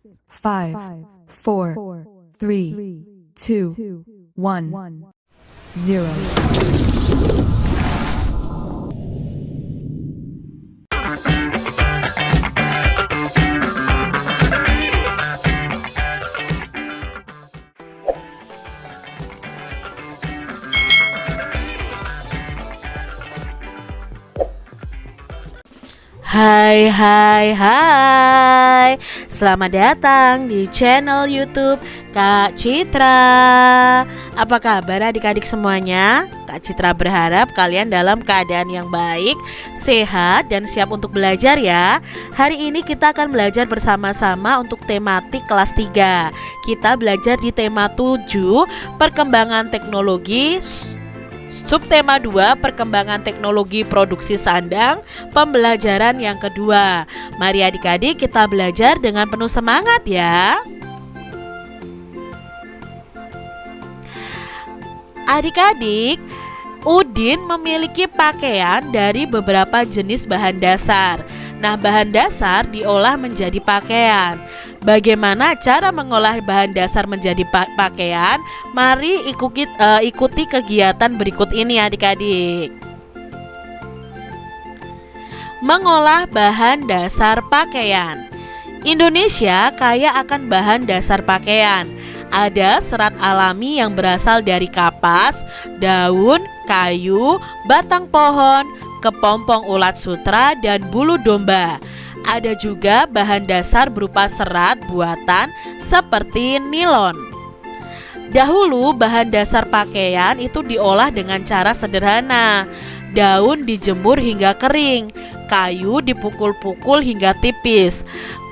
5, 4, 3, 2, 1, 0. Hai hai hai, selamat datang di channel YouTube Kak Citra. Apa kabar adik-adik semuanya? Kak Citra berharap kalian dalam keadaan yang baik, sehat, dan siap untuk belajar ya. Hari ini kita akan belajar bersama-sama untuk tematik kelas 3. Kita belajar di tema 7, perkembangan teknologi. Subtema 2, perkembangan teknologi produksi sandang, pembelajaran yang kedua. Mari adik-adik kita belajar dengan penuh semangat ya. Adik-adik, Udin memiliki pakaian dari beberapa jenis bahan dasar. Nah, bahan dasar diolah menjadi pakaian. Bagaimana cara mengolah bahan dasar menjadi pakaian? Mari ikuti kegiatan berikut ini adik-adik. Mengolah bahan dasar pakaian. Indonesia kaya akan bahan dasar pakaian. Ada serat alami yang berasal dari kapas, daun, kayu, batang pohon, kepompong ulat sutra, dan bulu domba. Ada juga bahan dasar berupa serat buatan seperti nilon. Dahulu bahan dasar pakaian itu diolah dengan cara sederhana. Daun dijemur hingga kering, kayu dipukul-pukul hingga tipis,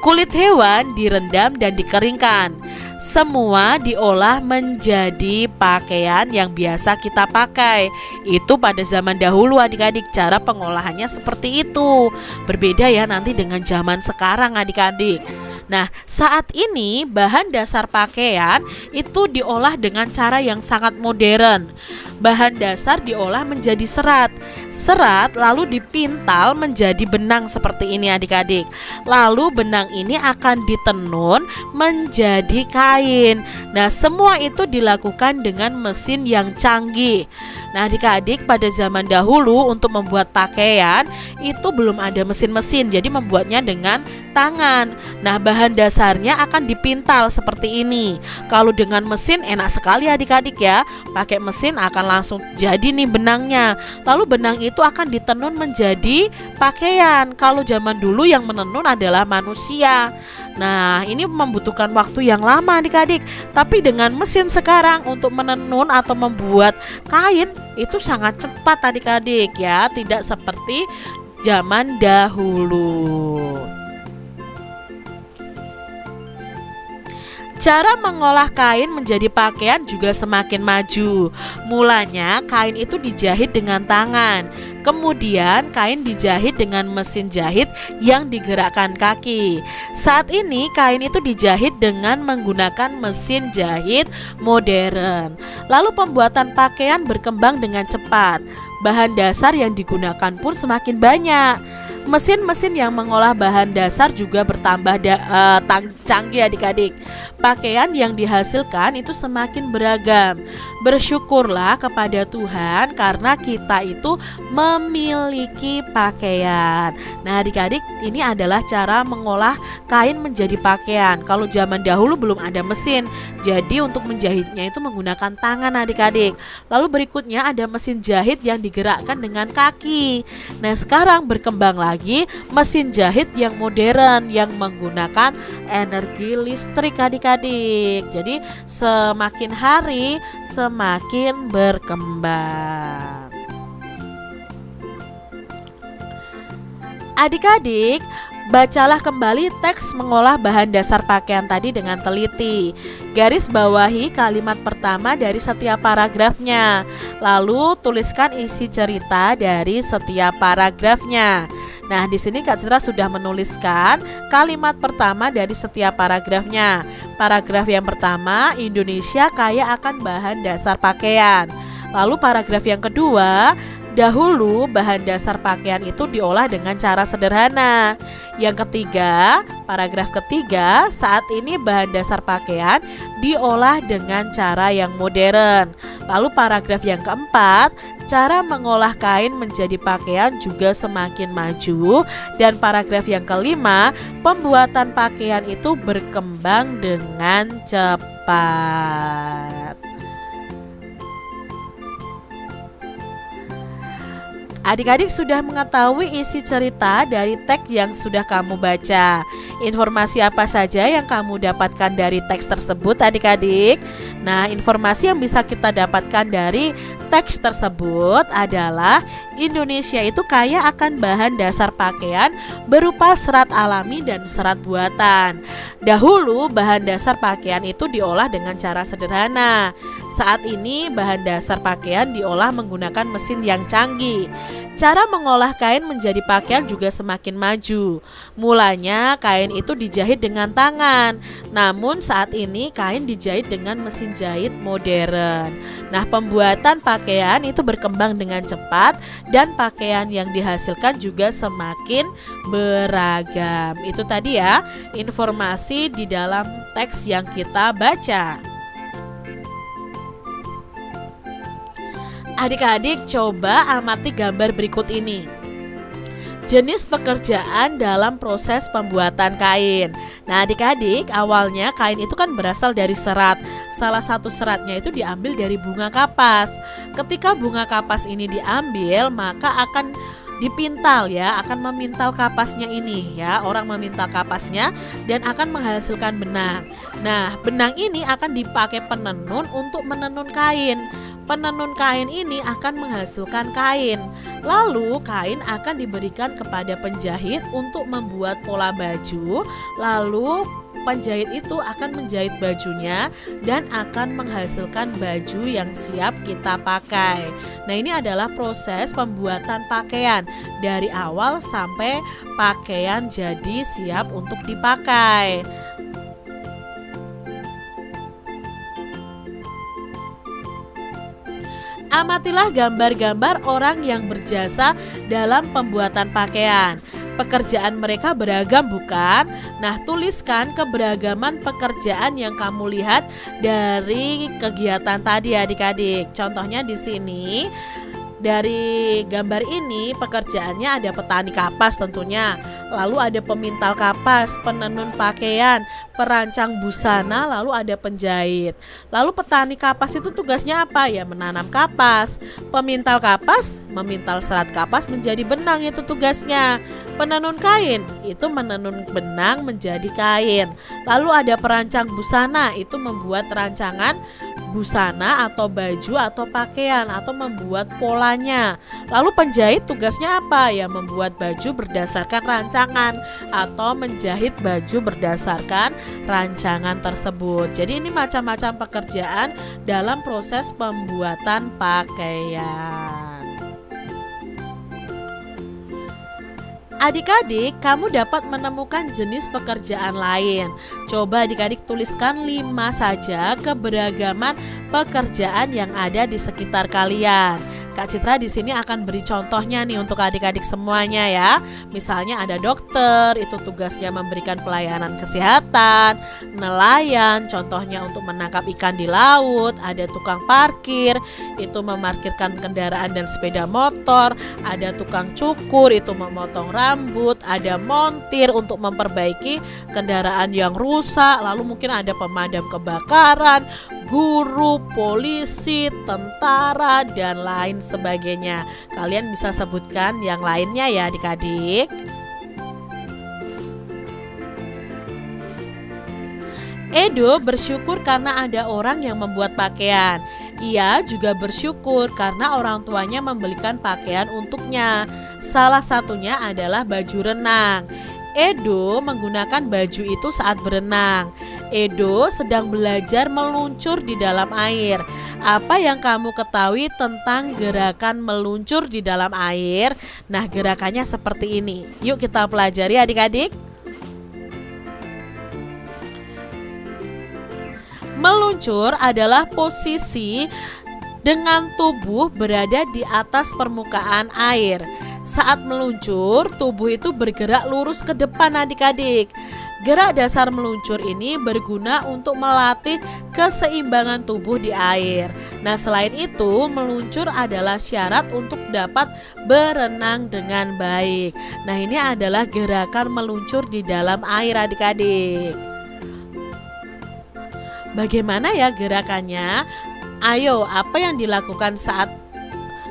kulit hewan direndam dan dikeringkan. Semua diolah menjadi pakaian yang biasa kita pakai. Itu pada zaman dahulu adik-adik, cara pengolahannya seperti itu. Berbeda ya nanti dengan zaman sekarang adik-adik. Nah, saat ini bahan dasar pakaian itu diolah dengan cara yang sangat modern. Bahan dasar diolah menjadi serat. Serat lalu dipintal menjadi benang seperti ini adik-adik. Lalu benang ini akan ditenun menjadi kain. Nah, semua itu dilakukan dengan mesin yang canggih. Nah, adik-adik, pada zaman dahulu untuk membuat pakaian itu belum ada mesin-mesin, jadi membuatnya dengan tangan. Nah, bahan dasarnya akan dipintal seperti ini. Kalau dengan mesin enak sekali adik-adik ya. Pakai mesin akan langsung jadi nih benangnya. Lalu benang itu akan ditenun menjadi pakaian. Kalau zaman dulu yang menenun adalah manusia. Nah, ini membutuhkan waktu yang lama adik-adik. Tapi dengan mesin sekarang untuk menenun atau membuat kain itu sangat cepat adik-adik ya. Tidak seperti zaman dahulu. Cara mengolah kain menjadi pakaian juga semakin maju. Mulanya kain itu dijahit dengan tangan. Kemudian kain dijahit dengan mesin jahit yang digerakkan kaki. Saat ini kain itu dijahit dengan menggunakan mesin jahit modern. Lalu pembuatan pakaian berkembang dengan cepat. Bahan dasar yang digunakan pun semakin banyak. Mesin-mesin yang mengolah bahan dasar juga bertambah canggih adik-adik. Pakaian yang dihasilkan itu semakin beragam. Bersyukurlah kepada Tuhan karena kita itu memiliki pakaian. Nah adik-adik, ini adalah cara mengolah kain menjadi pakaian. Kalau zaman dahulu belum ada mesin, jadi untuk menjahitnya itu menggunakan tangan adik-adik. Lalu berikutnya ada mesin jahit yang digerakkan dengan kaki. Nah sekarang berkembang lagi mesin jahit yang modern yang menggunakan energi listrik adik-adik. Jadi semakin hari semakin berkembang. Adik-adik, bacalah kembali teks mengolah bahan dasar pakaian tadi dengan teliti. Garis bawahi kalimat pertama dari setiap paragrafnya. Lalu tuliskan isi cerita dari setiap paragrafnya. Nah, di sini Kak Citra sudah menuliskan kalimat pertama dari setiap paragrafnya. Paragraf yang pertama, Indonesia kaya akan bahan dasar pakaian. Lalu paragraf yang kedua, Dahulu bahan dasar pakaian itu diolah dengan cara sederhana. Yang ketiga, paragraf ketiga, saat ini bahan dasar pakaian diolah dengan cara yang modern. Lalu paragraf yang keempat, cara mengolah kain menjadi pakaian juga semakin maju. Dan paragraf yang kelima, pembuatan pakaian itu berkembang dengan cepat. Adik-adik sudah mengetahui isi cerita dari teks yang sudah kamu baca. Informasi apa saja yang kamu dapatkan dari teks tersebut adik-adik? Nah, informasi yang bisa kita dapatkan dari teks tersebut adalah Indonesia itu kaya akan bahan dasar pakaian berupa serat alami dan serat buatan. Dahulu bahan dasar pakaian itu diolah dengan cara sederhana. Saat ini bahan dasar pakaian diolah menggunakan mesin yang canggih. Cara mengolah kain menjadi pakaian juga semakin maju. Mulanya kain itu dijahit dengan tangan, namun saat ini kain dijahit dengan mesin jahit modern. Nah, pembuatan pakaian itu berkembang dengan cepat dan pakaian yang dihasilkan juga semakin beragam. Itu tadi ya informasi di dalam teks yang kita baca. Adik-adik coba amati gambar berikut ini. Jenis pekerjaan dalam proses pembuatan kain. Nah adik-adik, awalnya kain itu kan berasal dari serat. Salah satu seratnya itu diambil dari bunga kapas. Ketika bunga kapas ini diambil, maka akan dipintal ya, akan memintal kapasnya ini ya. Orang memintal kapasnya dan akan menghasilkan benang. Nah, benang ini akan dipakai penenun untuk menenun kain. Penenun kain ini akan menghasilkan kain. Lalu kain akan diberikan kepada penjahit untuk membuat pola baju. Lalu penjahit itu akan menjahit bajunya dan akan menghasilkan baju yang siap kita pakai. Nah, ini adalah proses pembuatan pakaian dari awal sampai pakaian jadi siap untuk dipakai. Amatilah gambar-gambar orang yang berjasa dalam pembuatan pakaian. Pekerjaan mereka beragam bukan? Nah, tuliskan keberagaman pekerjaan yang kamu lihat dari kegiatan tadi adik-adik. Contohnya di sini. Dari gambar ini pekerjaannya ada petani kapas tentunya, lalu ada pemintal kapas, penenun pakaian, perancang busana, lalu ada penjahit. Lalu petani kapas itu tugasnya apa? Ya menanam kapas. Pemintal kapas memintal serat kapas menjadi benang, itu tugasnya. Penenun kain itu menenun benang menjadi kain. Lalu ada perancang busana, itu membuat rancangan busana atau baju atau pakaian atau membuat polanya. Lalu penjahit tugasnya apa? Ya membuat baju berdasarkan rancangan atau menjahit baju berdasarkan rancangan tersebut. Jadi ini macam-macam pekerjaan dalam proses pembuatan pakaian. Adik-adik, kamu dapat menemukan jenis pekerjaan lain. Coba adik-adik tuliskan 5 saja keberagaman pekerjaan yang ada di sekitar kalian. Kak Citra di sini akan beri contohnya nih untuk adik-adik semuanya ya. Misalnya ada dokter, itu tugasnya memberikan pelayanan kesehatan. Nelayan, contohnya untuk menangkap ikan di laut. Ada tukang parkir, itu memarkirkan kendaraan dan sepeda motor. Ada tukang cukur, itu memotong rambut. Ada montir untuk memperbaiki kendaraan yang rusak. Lalu mungkin ada pemadam kebakaran, guru, polisi, tentara, dan lain sebagainya. Kalian bisa sebutkan yang lainnya ya adik-adik. Edo bersyukur karena ada orang yang membuat pakaian. Ia juga bersyukur karena orang tuanya membelikan pakaian untuknya. Salah satunya adalah baju renang. Edo menggunakan baju itu saat berenang. Edo sedang belajar meluncur di dalam air. Apa yang kamu ketahui tentang gerakan meluncur di dalam air? Nah, gerakannya seperti ini. Yuk kita pelajari adik-adik. Meluncur adalah posisi dengan tubuh berada di atas permukaan air. Saat meluncur, tubuh itu bergerak lurus ke depan adik-adik. Gerak dasar meluncur ini berguna untuk melatih keseimbangan tubuh di air. Nah, selain itu, meluncur adalah syarat untuk dapat berenang dengan baik. Nah, ini adalah gerakan meluncur di dalam air adik-adik. Bagaimana ya gerakannya? Ayo, apa yang dilakukan saat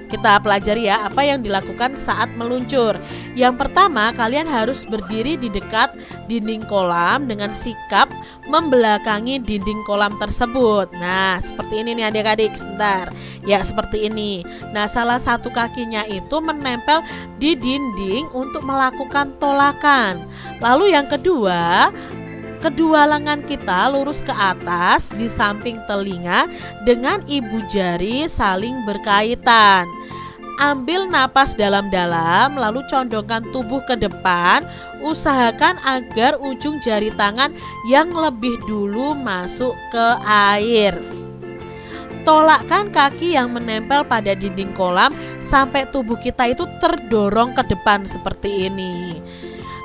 kita pelajari ya, apa yang dilakukan saat meluncur. Yang pertama, kalian harus berdiri di dekat dinding kolam dengan sikap membelakangi dinding kolam tersebut. Nah, seperti ini nih adik-adik, sebentar. Ya, seperti ini. Nah, salah satu kakinya itu menempel di dinding untuk melakukan tolakan. Lalu yang kedua, kedua lengan kita lurus ke atas di samping telinga dengan ibu jari saling berkaitan. Ambil napas dalam-dalam, lalu condongkan tubuh ke depan. Usahakan agar ujung jari tangan yang lebih dulu masuk ke air. Tolakkan kaki yang menempel pada dinding kolam sampai tubuh kita itu terdorong ke depan seperti ini.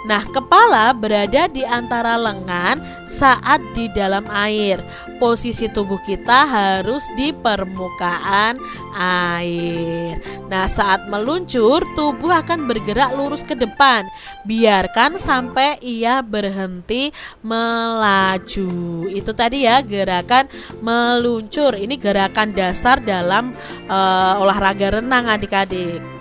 Nah, kepala berada di antara lengan saat di dalam air. Posisi tubuh kita harus di permukaan air. Nah, saat meluncur, tubuh akan bergerak lurus ke depan. Biarkan sampai ia berhenti melaju. Itu tadi ya gerakan meluncur. Ini gerakan dasar dalam olahraga renang adik-adik.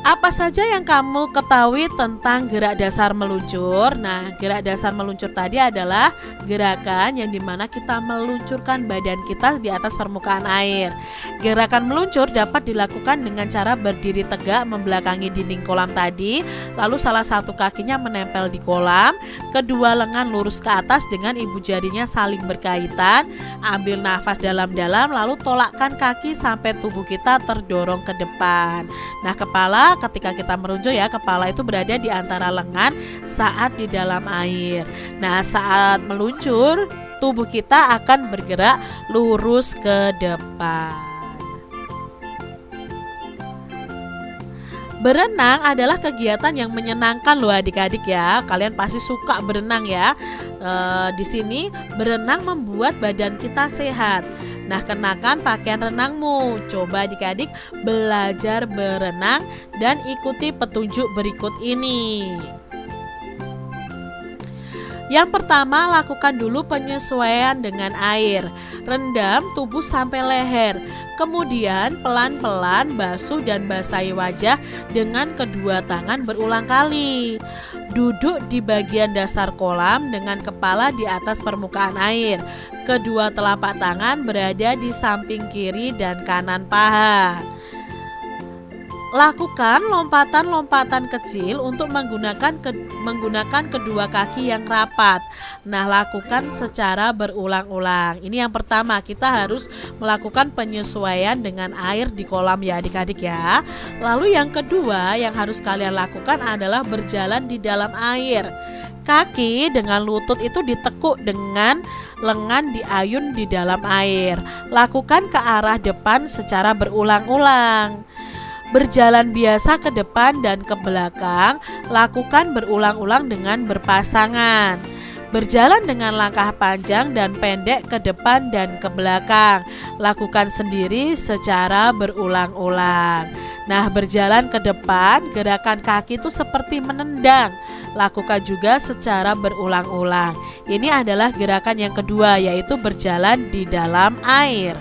Apa saja yang kamu ketahui tentang gerak dasar meluncur? Nah, gerak dasar meluncur tadi adalah gerakan yang dimana kita meluncurkan badan kita di atas permukaan air. Gerakan meluncur dapat dilakukan dengan cara berdiri tegak membelakangi dinding kolam tadi, lalu salah satu kakinya menempel di kolam, kedua lengan lurus ke atas dengan ibu jarinya saling berkaitan. Ambil nafas dalam-dalam, lalu tolakkan kaki sampai tubuh kita terdorong ke depan. Nah, kepala ketika kita meluncur ya, kepala itu berada di antara lengan saat di dalam air. Nah, saat meluncur, tubuh kita akan bergerak lurus ke depan. Berenang adalah kegiatan yang menyenangkan loh adik-adik ya. Kalian pasti suka berenang ya. Di sini berenang membuat badan kita sehat. Nah, kenakan pakaian renangmu. Coba adik-adik belajar berenang dan ikuti petunjuk berikut ini. Yang pertama, lakukan dulu penyesuaian dengan air. Rendam tubuh sampai leher. Kemudian pelan-pelan basuh dan basahi wajah dengan kedua tangan berulang kali. Duduk di bagian dasar kolam dengan kepala di atas permukaan air. Kedua telapak tangan berada di samping kiri dan kanan paha. Lakukan lompatan-lompatan kecil untuk menggunakan kedua kaki yang rapat. Nah, lakukan secara berulang-ulang. Ini yang pertama, kita harus melakukan penyesuaian dengan air di kolam ya adik-adik ya. Lalu yang kedua yang harus kalian lakukan adalah berjalan di dalam air. Kaki dengan lutut itu ditekuk dengan lengan diayun di dalam air. Lakukan ke arah depan secara berulang-ulang. Berjalan biasa ke depan dan ke belakang, lakukan berulang-ulang dengan berpasangan. Berjalan dengan langkah panjang dan pendek ke depan dan ke belakang, lakukan sendiri secara berulang-ulang. Nah, berjalan ke depan, gerakan kaki itu seperti menendang, lakukan juga secara berulang-ulang. Ini adalah gerakan yang kedua, yaitu berjalan di dalam air.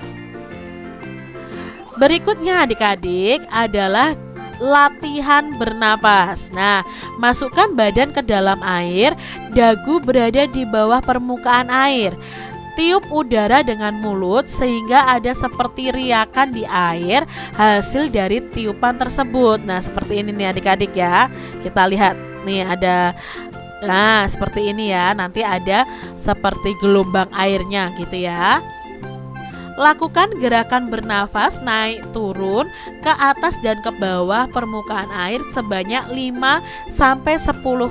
Berikutnya adik-adik adalah latihan bernapas. Nah, masukkan badan ke dalam air, dagu berada di bawah permukaan air. Tiup udara dengan mulut sehingga ada seperti riakan di air hasil dari tiupan tersebut. Nah, seperti ini nih adik-adik ya. Kita lihat nih ada. Nah, seperti ini ya. Nanti ada seperti gelombang airnya gitu ya. Lakukan gerakan bernafas naik turun ke atas dan ke bawah permukaan air sebanyak 5-10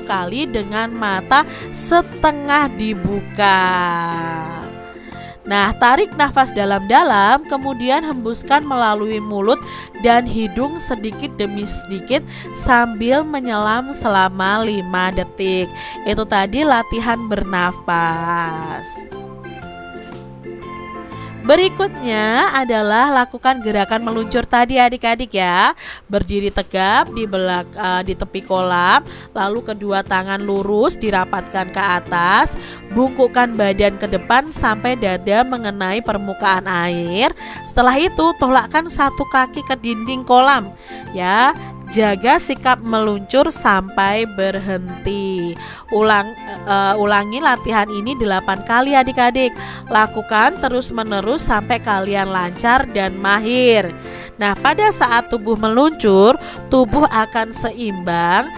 kali dengan mata setengah dibuka. Nah, tarik nafas dalam-dalam, kemudian hembuskan melalui mulut dan hidung sedikit demi sedikit sambil menyelam selama 5 detik. Itu tadi latihan bernafas. Berikutnya adalah lakukan gerakan meluncur tadi adik-adik ya. Berdiri tegap di tepi kolam, lalu kedua tangan lurus dirapatkan ke atas, bungkukkan badan ke depan sampai dada mengenai permukaan air. Setelah itu tolakkan satu kaki ke dinding kolam ya. Jaga sikap meluncur sampai berhenti. Ulangi latihan ini 8 kali adik-adik. Lakukan terus-menerus sampai kalian lancar dan mahir. Nah, pada saat tubuh meluncur, tubuh akan seimbang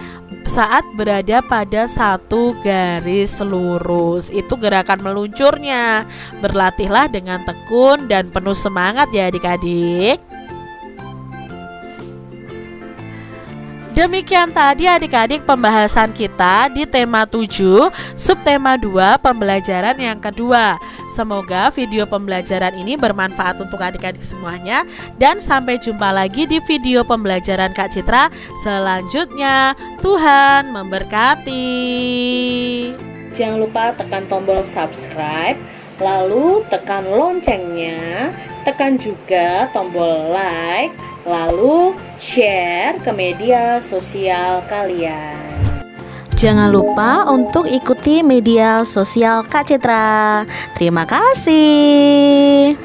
saat berada pada satu garis lurus. Itu gerakan meluncurnya. Berlatihlah dengan tekun dan penuh semangat ya adik-adik. Demikian tadi adik-adik pembahasan kita di tema 7, subtema 2, pembelajaran yang kedua. Semoga video pembelajaran ini bermanfaat untuk adik-adik semuanya. Dan sampai jumpa lagi di video pembelajaran Kak Citra selanjutnya. Tuhan memberkati. Jangan lupa tekan tombol subscribe, lalu tekan loncengnya, tekan juga tombol like, lalu share ke media sosial kalian. Jangan lupa untuk ikuti media sosial Kak Citra. Terima kasih.